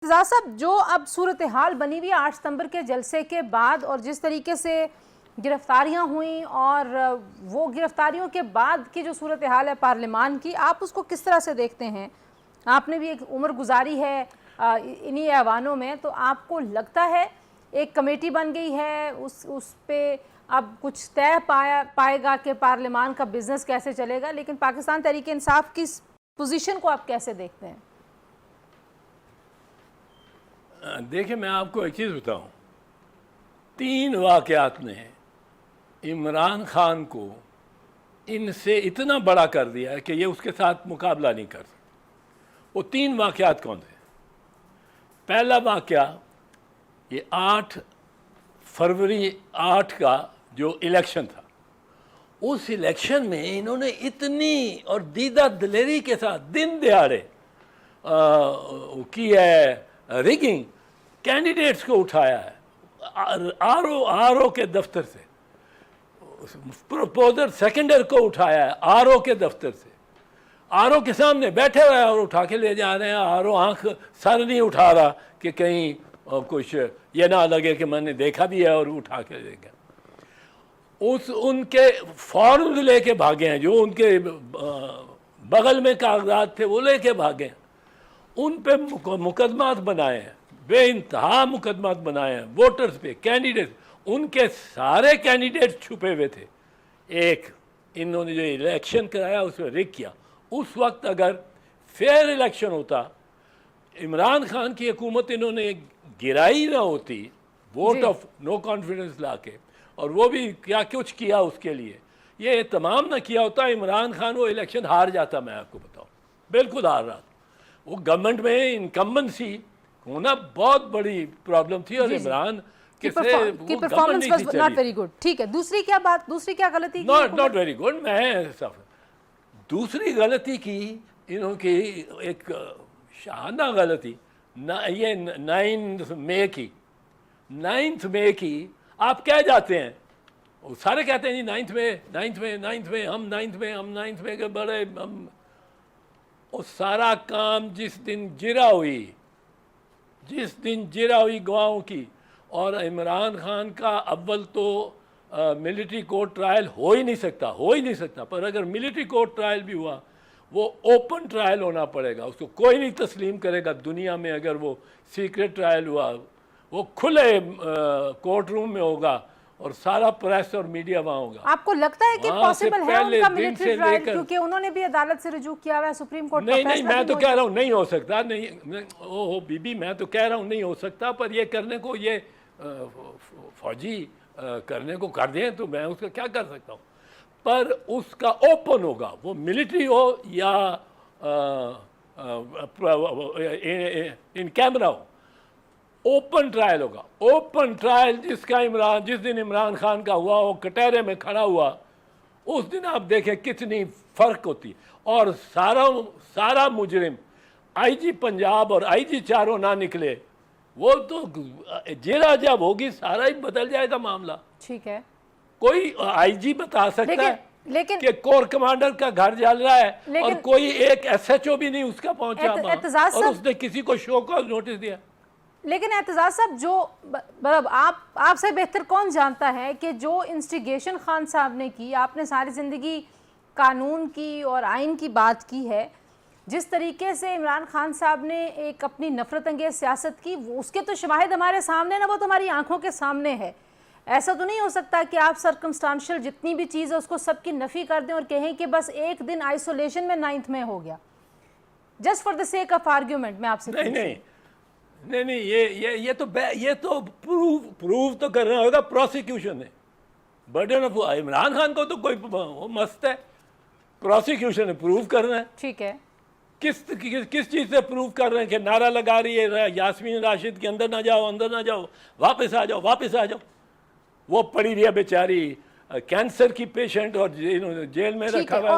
اعتزاز صاحب، جو اب صورتحال بنی ہوئی 8 ستمبر کے جلسے کے بعد اور جس طریقے سے گرفتاریاں ہوئیں اور وہ گرفتاریوں کے بعد کی جو صورتحال ہے پارلیمان کی، آپ اس کو کس طرح سے دیکھتے ہیں؟ آپ نے بھی ایک عمر گزاری ہے انہی ایوانوں میں، تو آپ کو لگتا ہے ایک کمیٹی بن گئی ہے، اس پہ اب کچھ طے پائے گا کہ پارلیمان کا بزنس کیسے چلے گا، لیکن پاکستان تحریک انصاف کی پوزیشن کو آپ کیسے دیکھتے ہیں؟ دیکھیں، میں آپ کو ایک چیز بتاؤں، 3 واقعات نے عمران خان کو ان سے اتنا بڑا کر دیا ہے کہ یہ اس کے ساتھ مقابلہ نہیں کر سکتے۔ وہ 3 واقعات کون تھے؟ پہلا واقعہ یہ 8 فروری 8 کا جو الیکشن تھا، اس الیکشن میں انہوں نے اتنی اور دیدہ دلیری کے ساتھ دن دہاڑے کی ہے ریگنگ، کینڈیڈیٹس کو اٹھایا ہے آر او کے دفتر سے، پروپوزر سیکنڈر کو اٹھایا ہے آر او کے دفتر سے، آر او کے سامنے بیٹھے ہوئے اور اٹھا کے لے جا رہے ہیں۔ آر او آنکھ سر نہیں اٹھا رہا کہ کہیں کچھ یہ نہ لگے کہ میں نے دیکھا بھی ہے اور اٹھا کے لے گیا۔ ان کے فارمز لے کے بھاگے ہیں، جو ان کے بغل میں کاغذات تھے وہ لے کے بھاگے ہیں، ان پہ مقدمات بنائے ہیں، بے انتہا مقدمات بنائے ہیں ووٹرز پہ، کینڈیڈیٹ، ان کے سارے کینڈیڈیٹ چھپے ہوئے تھے۔ ایک انہوں نے جو الیکشن کرایا اس میں ریگ کیا۔ اس وقت اگر فیئر الیکشن ہوتا، عمران خان کی حکومت انہوں نے گرائی نہ ہوتی ووٹ آف نو کانفیڈنس لا کے، اور وہ بھی کیا کچھ کیا اس کے لیے، یہ تمام نہ کیا ہوتا، عمران خان وہ الیکشن ہار جاتا۔ میں آپ کو بتاؤں، بالکل ہار رہا تھا۔ وہ گورنمنٹ میں انکمبنسی ہونا بہت بڑی پرابلم تھی، اور عمران کی performance was not very good. ٹھیک ہے، دوسری کیا غلطی کی؟ Not very good. میں دوسری غلطی کی انہوں کی ایک شاہانہ غلطی، یہ 9 مئی کی 9 مئی کی آپ کہہ جاتے ہیں، وہ سارے کہتے ہیں جی 9 مئی ہم 9 مئی کے بڑے ہم، وہ سارا کام جس دن جرا ہوئی گواہوں کی، اور عمران خان کا اول تو ملٹری کورٹ ٹرائل ہو ہی نہیں سکتا، پر اگر ملٹری کورٹ ٹرائل بھی ہوا وہ اوپن ٹرائل ہونا پڑے گا، اس کو کوئی نہیں تسلیم کرے گا دنیا میں۔ اگر وہ سیکرٹ ٹرائل ہوا، وہ کھلے کورٹ روم میں ہوگا اور سارا پریس اور میڈیا وہاں ہوگا۔ آپ کو لگتا ہے کہ پاسبل ہے ان کا ملٹری ٹرائل، کیونکہ انہوں نے بھی عدالت سے رجوع کیا ہوا ہے، سپریم کورٹ کا فیصلہ؟ نہیں، میں تو کہہ رہا ہوں نہیں ہو سکتا، میں تو کہہ رہا ہوں نہیں ہو سکتا، پر یہ کرنے کو، یہ فوجی کرنے کو کر دیں تو میں اس کا کیا کر سکتا ہوں، پر اس کا اوپن ہوگا، وہ ملٹری ہو یا ان کیمرہ ہو، اوپن ٹرائل ہوگا۔ اوپن ٹرائل جس دن عمران خان کا ہوا، وہ کٹہرے میں کھڑا ہوا، اس دن آپ دیکھیں کتنی فرق ہوتی، اور سارا مجرم آئی جی پنجاب اور آئی جی چاروں نہ نکلے، وہ تو جیرا جب ہوگی سارا ہی بدل جائے گا معاملہ۔ ٹھیک ہے، کوئی آئی جی بتا سکتا ہے لیکن کہ کور کمانڈر کا گھر جل رہا ہے اور کوئی ایک ایس ایچ او بھی نہیں اس کا پہنچا اور اس نے کسی کو شو کاز نوٹس دیا۔ لیکن اعتزاز صاحب، جو مطلب آپ سے بہتر کون جانتا ہے کہ جو انسٹیگیشن خان صاحب نے کی، آپ نے ساری زندگی قانون کی اور آئین کی بات کی ہے، جس طریقے سے عمران خان صاحب نے ایک اپنی نفرت انگیز سیاست کی، اس کے تو شواہد ہمارے سامنے نا، وہ تو ہماری آنکھوں کے سامنے ہے۔ ایسا تو نہیں ہو سکتا کہ آپ سرکمسٹانشل جتنی بھی چیز ہے اس کو سب کی نفی کر دیں اور کہیں کہ بس ایک دن آئسولیشن میں 9 میں ہو گیا، just for the sake of argument. میں آپ سے نہیں، یہ تو پروف تو کرنا ہوگا پروسیکیوشن نے، برڈن آف عمران خان کو تو کوئی مست ہے، پروسیکیوشن نے پروف کرنا ہے۔ ٹھیک ہے، کس چیز سے پروف کر رہے ہیں؟ کہ نعرہ لگا رہی ہے یاسمین راشد کے اندر نہ جاؤ، واپس آ جاؤ، وہ پڑی رہی ہے بیچاری کینسر کی پیشنٹ اور جیل میں رکھا ہوا ہے۔